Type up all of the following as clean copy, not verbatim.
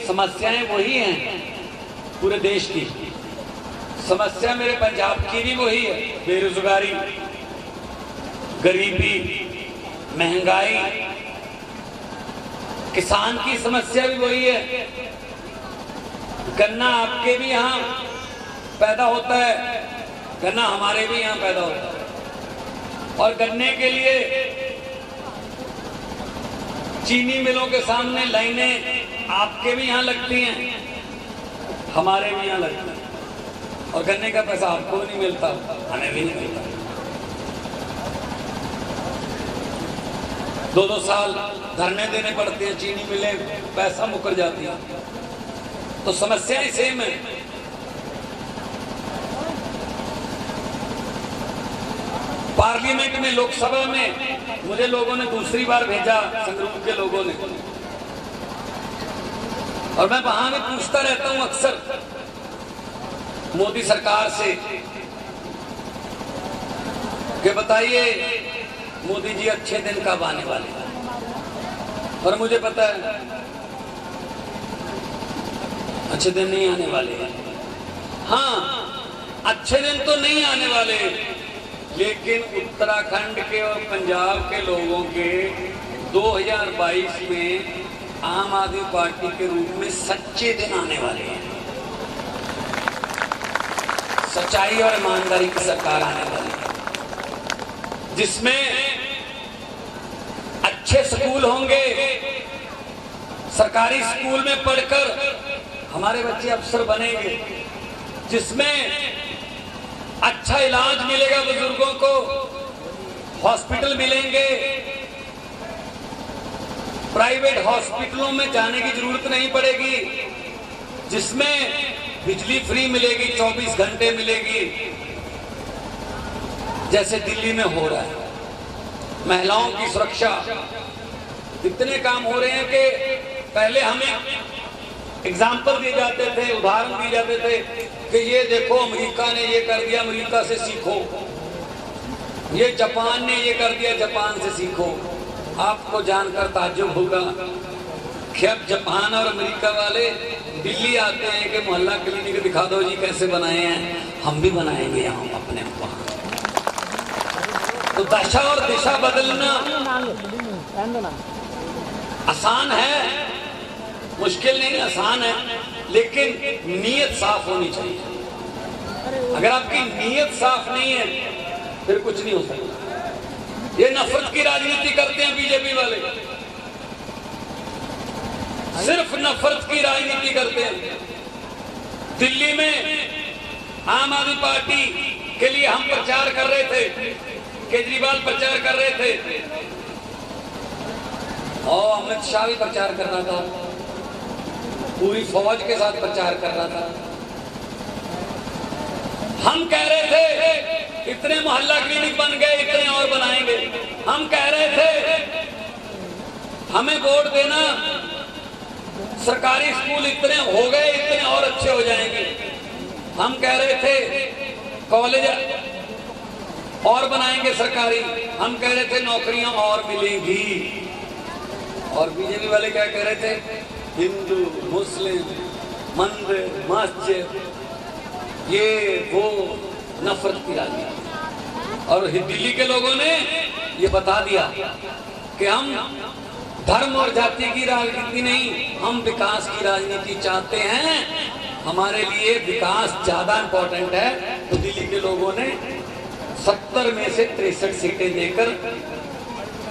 समस्याएं वही हैं पूरे देश की। समस्या मेरे पंजाब की भी वही है, बेरोजगारी, गरीबी, महंगाई। किसान की समस्या भी वही है। गन्ना आपके भी यहाँ पैदा होता है, गन्ना हमारे भी यहाँ पैदा होता है, और गन्ने के लिए चीनी मिलों के सामने लाइनें आपके भी यहाँ लगती हैं, हमारे भी यहाँ लगती हैं, और गन्ने का पैसा आपको नहीं मिलता, हमें भी नहीं मिलता। 2-2 साल धरने देने पड़ते हैं, चीनी मिलें पैसा मुकर जाती है। तो समस्याएं सेम है। पार्लियामेंट में, लोकसभा में मुझे लोगों ने दूसरी बार भेजा, संगरूर के लोगों ने, और मैं वहां में पूछता रहता हूं अक्सर मोदी सरकार से कि बताइए मोदी जी अच्छे दिन कब आने वाले हैं। और मुझे पता है अच्छे दिन नहीं आने वाले हैं। हाँ, अच्छे दिन तो नहीं आने वाले, लेकिन उत्तराखंड के और पंजाब के लोगों के 2022 में आम आदमी पार्टी के रूप में सच्चे दिन आने वाले हैं। सच्चाई और ईमानदारी की सरकार आने वाली है, जिसमें अच्छे स्कूल होंगे। सरकारी स्कूल में पढ़कर हमारे बच्चे अफसर बनेंगे, जिसमें अच्छा इलाज मिलेगा बुजुर्गों को, हॉस्पिटल मिलेंगे, प्राइवेट हॉस्पिटलों में जाने की जरूरत नहीं पड़ेगी, जिसमें बिजली फ्री मिलेगी, 24 घंटे मिलेगी, जैसे दिल्ली में हो रहा है। महिलाओं की सुरक्षा, इतने काम हो रहे हैं कि पहले हमें एग्जाम्पल दिए जाते थे, उदाहरण दिए जाते थे कि ये देखो अमेरिका ने ये कर दिया, अमेरिका से सीखो, ये जापान ने ये कर दिया, जापान से सीखो। आपको जानकर ताज्जुब होगा कि अब जापान और अमेरिका वाले दिल्ली आते हैं कि मोहल्ला क्लिनिक दिखा दो जी कैसे बनाए हैं, हम भी बनाएंगे यहाँ अपने वहाँ। तो दशा और दिशा बदलना आसान है, मुश्किल नहीं, आसान है, लेकिन नीयत साफ होनी चाहिए। अगर आपकी नीयत साफ नहीं है फिर कुछ नहीं हो सकता। ये नफरत की राजनीति करते हैं बीजेपी वाले, सिर्फ नफरत की राजनीति करते हैं। दिल्ली में आम आदमी पार्टी के लिए हम प्रचार कर रहे थे, केजरीवाल प्रचार कर रहे थे, और अमित शाह भी प्रचार कर रहा था, पूरी फौज के साथ प्रचार कर रहा था। हम कह रहे थे इतने मोहल्ला क्लिनिक बन गए, इतने और बनाएंगे। हम कह रहे थे हमें वोट देना, सरकारी स्कूल इतने हो गए, इतने और अच्छे हो जाएंगे। हम कह रहे थे कॉलेज और बनाएंगे सरकारी। हम कह रहे थे नौकरियां और मिलेंगी। और बीजेपी वाले क्या कह रहे थे, हिंदू मुस्लिम मंदिर मस्जिद, ये वो नफरत की राजनीति। और दिल्ली के लोगों ने ये बता दिया कि हम धर्म और जाति की राजनीति नहीं, हम विकास की राजनीति चाहते हैं, हमारे लिए विकास ज्यादा इंपॉर्टेंट है। तो दिल्ली के लोगों ने 70 में से 63 सीटें देकर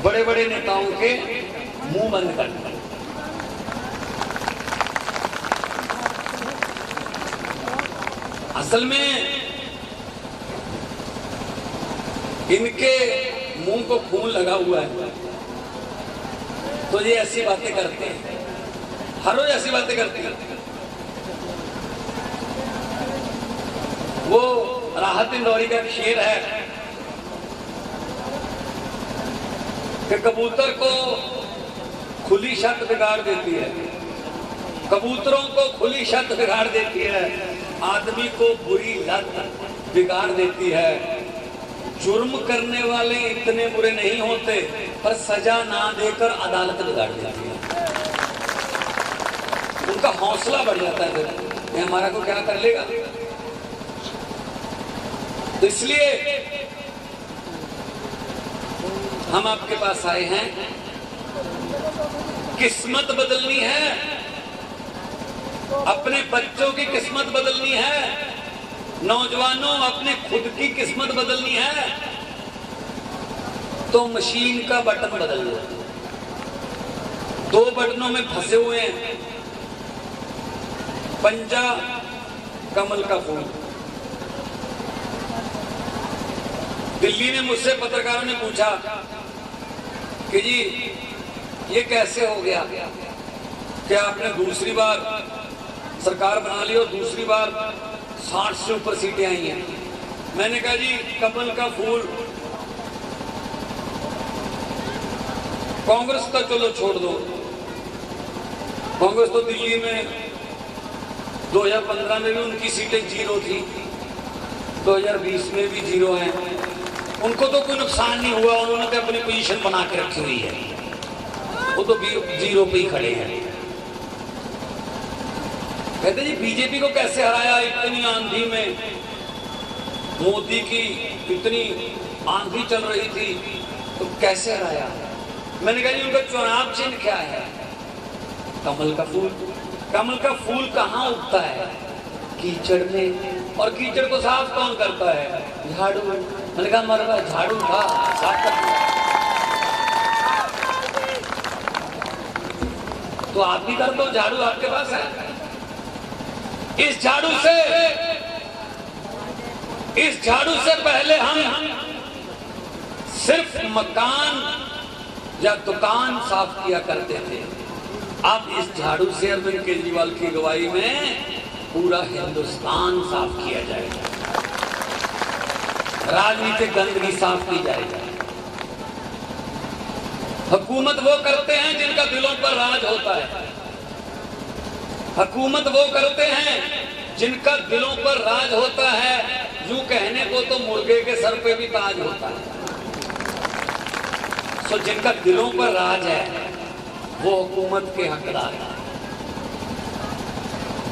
बड़े बड़े नेताओं के मुंह बंद कर दिया। असल में इनके मुंह को खून लगा हुआ है, तो ये ऐसी बातें करते हैं, हर रोज ऐसी बातें करते हैं। वो राहत इंदौरी का शेर है कि कबूतर को खुली छत बिगाड़ देती है, कबूतरों को खुली छत बिगाड़ देती है, आदमी को बुरी लत बिगाड़ देती है। जुर्म करने वाले इतने बुरे नहीं होते, पर सजा ना देकर अदालत बिगाड़ देती है। उनका हौसला बढ़ जाता है, फिर हमारा को क्या कर लेगा। तो इसलिए हम आपके पास आए हैं, किस्मत बदलनी है, अपने बच्चों की किस्मत बदलनी है, नौजवानों अपने खुद की किस्मत बदलनी है, तो मशीन का बटन बदल दो। 2 बटनों में फंसे हुए हैं, पंजा, कमल का फूल। दिल्ली में मुझसे पत्रकारों ने पूछा कि जी ये कैसे हो गया, क्या आपने दूसरी बार सरकार बना ली और दूसरी बार 60 से ऊपर सीटें आई हैं। मैंने कहा जी कमल का फूल कांग्रेस का चलो छोड़ दो, कांग्रेस तो दिल्ली में 2015 में भी उनकी सीटें 0 थी, 2020 में भी 0 हैं, उनको तो कोई नुकसान नहीं हुआ, उन्होंने तो अपनी पोजीशन बना के रखी हुई है, वो तो 0 पे ही खड़े हैं। कहते जी बीजेपी को कैसे हराया, इतनी आंधी में, मोदी की इतनी आंधी चल रही थी तो कैसे हराया। मैंने कहा जी उनका चुनाव चिन्ह क्या है, कमल का फूल। कमल का फूल कहाँ उगता है, कीचड़ में, और कीचड़ को साफ कौन करता है, झाड़ू। मैंने कहा मरवा झाड़ू था साफ कर, तो आप भी कर दो, झाड़ू आपके पास है। इस झाड़ू से पहले हम सिर्फ मकान या दुकान साफ किया करते थे, अब इस झाड़ू से अरविंद केजरीवाल की अगुवाई में पूरा हिंदुस्तान साफ किया जाएगा, राजनीतिक गंदगी साफ की जाएगी। हुकूमत वो करते हैं जिनका दिलों पर राज होता है, हुकूमत वो करते हैं जिनका दिलों पर राज होता है। यूं कहने को तो मुर्गे के सर पे भी ताज होता है, सो जिनका दिलों पर राज है वो हुकूमत के हकदार हैं।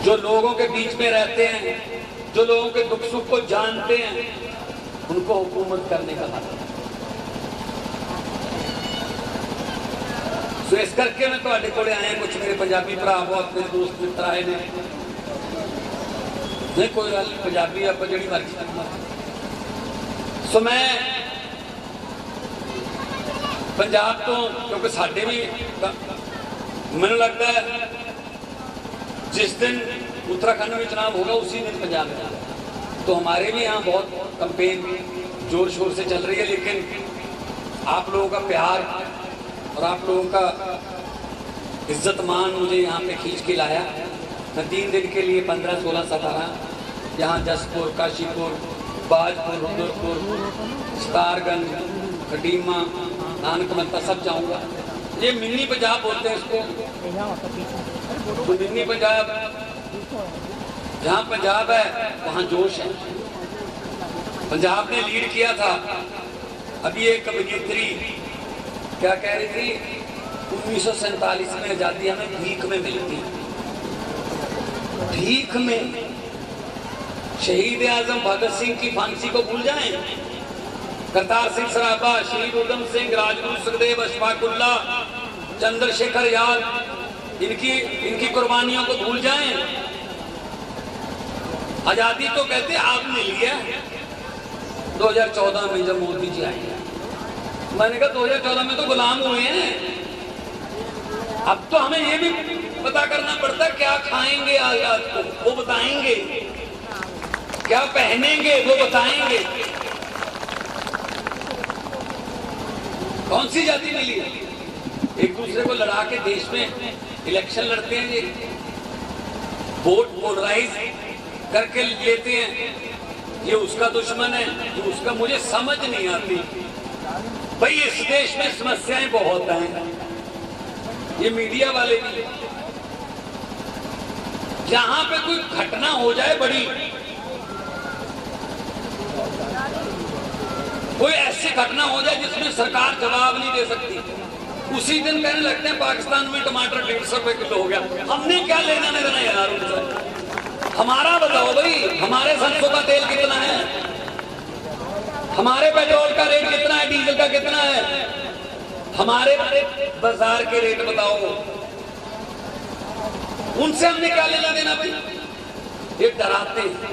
जो लोगों के बीच में रहते हैं, जो लोगों के दुख सुख को जानते हैं, उनको हुकूमत करने का हक है। सो इस करके मैं ਤੁਹਾਡੇ ਕੋਲੇ आए, कुछ मेरे पंजाबी भरा बहुत मेरे दोस्त मित्र आए ने, नहीं कोई गल नहीं, पंजाबी आप जी मर्जी। सो मैं पंजाब तो, क्योंकि साढ़े भी मैंने लगता है जिस दिन उत्तराखंड में चुनाव होगा उसी दिन पंजाब में होगा, तो हमारे भी यहाँ बहुत कंपेन जोर शोर से चल रही है। लेकिन आप लोगों का प्यार और आप लोगों का इज्जत मान मुझे यहाँ पे खींच के लाया। मैं 3 दिन के लिए 15, 16, 17 यहाँ जसपुर, काशीपुर, बाजपुर, रुद्रपुर, सितारगंज, खटीमा, नानकमत्ता सब जाऊँगा। ये मिनी पंजाब बोलते हैं इसको, तो मिनी पंजाब, जहाँ पंजाब है वहाँ जोश है। पंजाब ने लीड किया था। अभी एक अभिनेत्री क्या कह रही थी, 1947 में आजादी हमें भीख में मिली थी, भीख में। शहीद आजम भगत सिंह की फांसी को भूल जाएं, करतार सिंह सराबा, शहीद उधम सिंह, राजगुरु सुखदेव, अशफाक उल्लाह, चंद्रशेखर याद, इनकी कुर्बानियों को भूल जाएं। आजादी तो कहते आपने लिया 2014 में जब मोदी जी आए। मैंने कहा 2014 में तो गुलाम हुए हैं, अब तो हमें ये भी पता करना पड़ता है क्या खाएंगे आजाद को, वो बताएंगे, क्या पहनेंगे वो बताएंगे, कौन सी जाति मिली। एक दूसरे को लड़ा के देश में इलेक्शन लड़ते हैं, ये वोट पोलराइज करके लेते हैं, ये उसका दुश्मन है, ये उसका। मुझे समझ नहीं आती भाई, इस देश में समस्याएं बहुत हैं, ये मीडिया वाले भी, जहां पे कोई घटना हो जाए बड़ी, कोई ऐसी घटना हो जाए जिसमें सरकार जवाब नहीं दे सकती, उसी दिन कहने लगते हैं पाकिस्तान में टमाटर 1.5 150 रुपए किलो हो गया। हमने क्या लेना देना यार उनसे? हमारा बताओ भाई, हमारे सरसों का तेल कितना है, हमारे पेट्रोल का रेट कितना है, डीजल का कितना है, हमारे बाजार के रेट बताओ। उनसे हमने क्या लेना देना भाई? ये डराते हैं।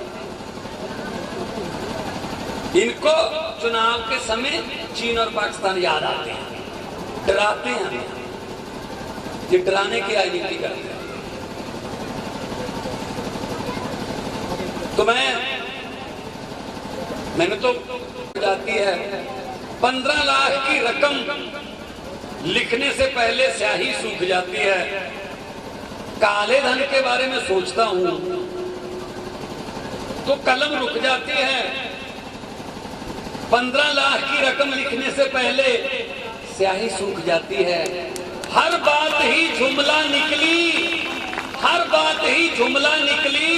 इनको चुनाव के समय चीन और पाकिस्तान याद आते हैं, डराते हैं हमें। ये डराने की राजनीति करते हैं। तो मैंने तो जाती है 15 लाख की रकम लिखने से पहले स्याही सूख जाती है। काले धन के बारे में सोचता हूं तो कलम रुक जाती है। 15 लाख की रकम लिखने से पहले स्याही सूख जाती है। हर बात ही जुमला निकली, हर बात ही जुमला निकली।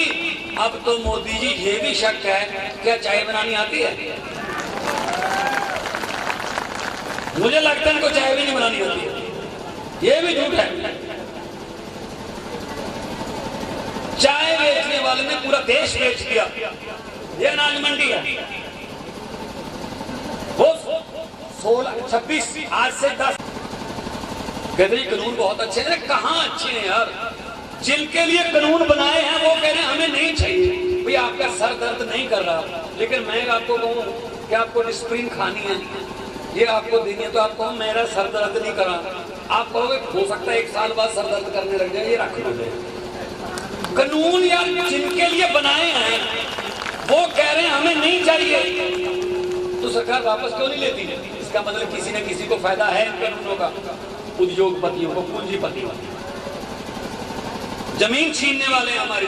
अब तो मोदी जी ये भी शक है, क्या चाय बनानी आती है? मुझे लगता है इनको चाय भी नहीं बनानी आती है। ये भी झूठ है। चाय बेचने वाले ने पूरा देश बेच दिया। ये अनाज मंडी है, वो 16-26 आज से 10 गदरी कानून बहुत अच्छे हैं। कहां अच्छे हैं यार? जिनके लिए कानून बनाए हैं वो कह रहे हैं हमें नहीं चाहिए। भाई आपका सर दर्द नहीं कर रहा, लेकिन मैं आपको कहूं कि आपको डिस्प्रिन खानी है, ये आपको देनी है, तो आपको मेरा सर दर्द नहीं करा। आप कहोगे हो सकता है 1 साल बाद सर दर्द करने लग जाए, ये रख लो। कानून यार जिनके लिए बनाए हैं वो कह रहे हैं हमें नहीं चाहिए, तो सरकार वापस क्यों नहीं लेती? इसका मतलब किसी न किसी को फायदा है इन कानूनों का, उद्योगपतियों को, पूंजीपतियों को। जमीन छीनने वाले हमारी।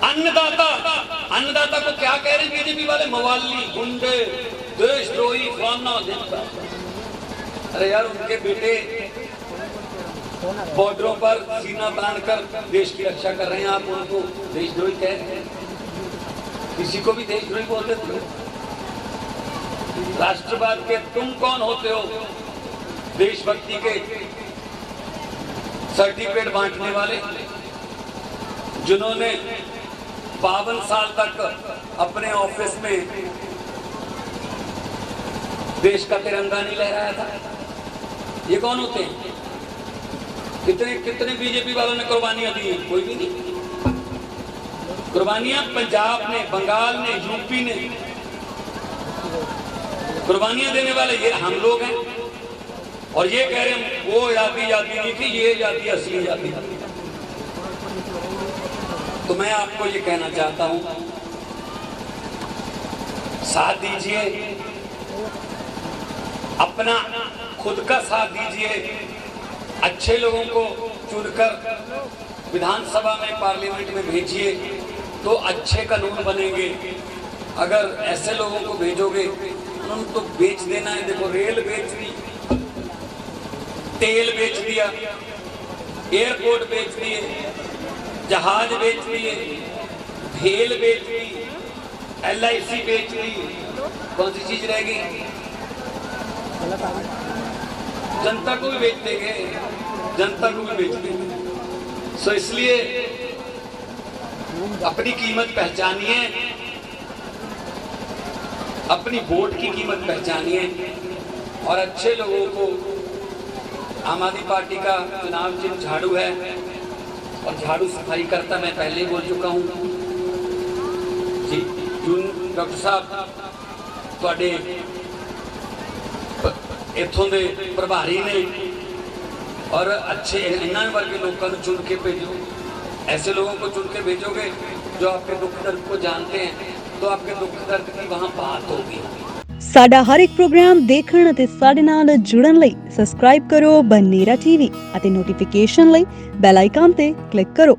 अन्नदाता को क्या कह रहे हैं बीजेपी वाले? मवाली, गुंडे, देशद्रोही, फलाना ढिमका। अरे यार उनके बेटे बॉर्डरों पर सीना बांधकर देश की रक्षा कर रहे हैं, आप उनको देशद्रोही कह रहे हैं? किसी को भी देशद्रोही बोलते थे? राष्ट्रवाद के तुम कौन होते हो? देशभक्ति के सर्टिफिकेट बांटने वाले, जिन्होंने 52 साल तक अपने ऑफिस में देश का तिरंगा नहीं लहराया था। ये कौन होते हैं? कितने बीजेपी वालों ने कुर्बानियां दी? कोई भी नहीं। कुर्बानियां पंजाब ने, बंगाल ने, यूपी ने कुर्बानियां देने वाले ये हम लोग हैं। और ये कह रहे हैं वो जाति नहीं थी, ये जाति असली जाति। तो मैं आपको ये कहना चाहता हूं, साथ दीजिए, अपना खुद का साथ दीजिए। अच्छे लोगों को चुनकर विधानसभा में, पार्लियामेंट में भेजिए तो अच्छे कानून बनेंगे। अगर ऐसे लोगों को भेजोगे उन्होंने तो बेच देना है। देखो रेल बेच दी, तेल बेच दिया, एयरपोर्ट बेच दिए, जहाज बेच दिए, भेल बेच दी, LIC बेच दी। कौन सी चीज रहेगी? जनता को भी बेच देंगे, जनता को भी बेच देंगे। सो इसलिए अपनी कीमत पहचानिए, अपनी वोट की कीमत पहचानिए और अच्छे लोगों को। आम आदमी पार्टी का चुनाव चिन्ह झाड़ू है और झाड़ू सफाई करता, मैं पहले ही बोल चुका हूं जी। डॉक्टर साहब ਤੁਹਾਡੇ इत्थों के प्रभारी ने और अच्छे इन्होंने वर्गे लोगों को चुन के भेजो। ऐसे लोगों को चुन के भेजोगे जो आपके दुख दर्द को जानते हैं, तो आपके दुख दर्द की वहाँ बात होगी। ਸਾਡਾ ਹਰ ਇੱਕ ਪ੍ਰੋਗਰਾਮ ਦੇਖਣ ਅਤੇ ਸਾਡੇ ਨਾਲ ਜੁੜਨ ਲਈ ਸਬਸਕ੍ਰਾਈਬ ਕਰੋ ਬਨੇਰਾ ਟੀਵੀ ਅਤੇ ਨੋਟੀਫਿਕੇਸ਼ਨ ਲਈ ਬੈਲ ਆਈਕਨ ਤੇ ਕਲਿੱਕ ਕਰੋ।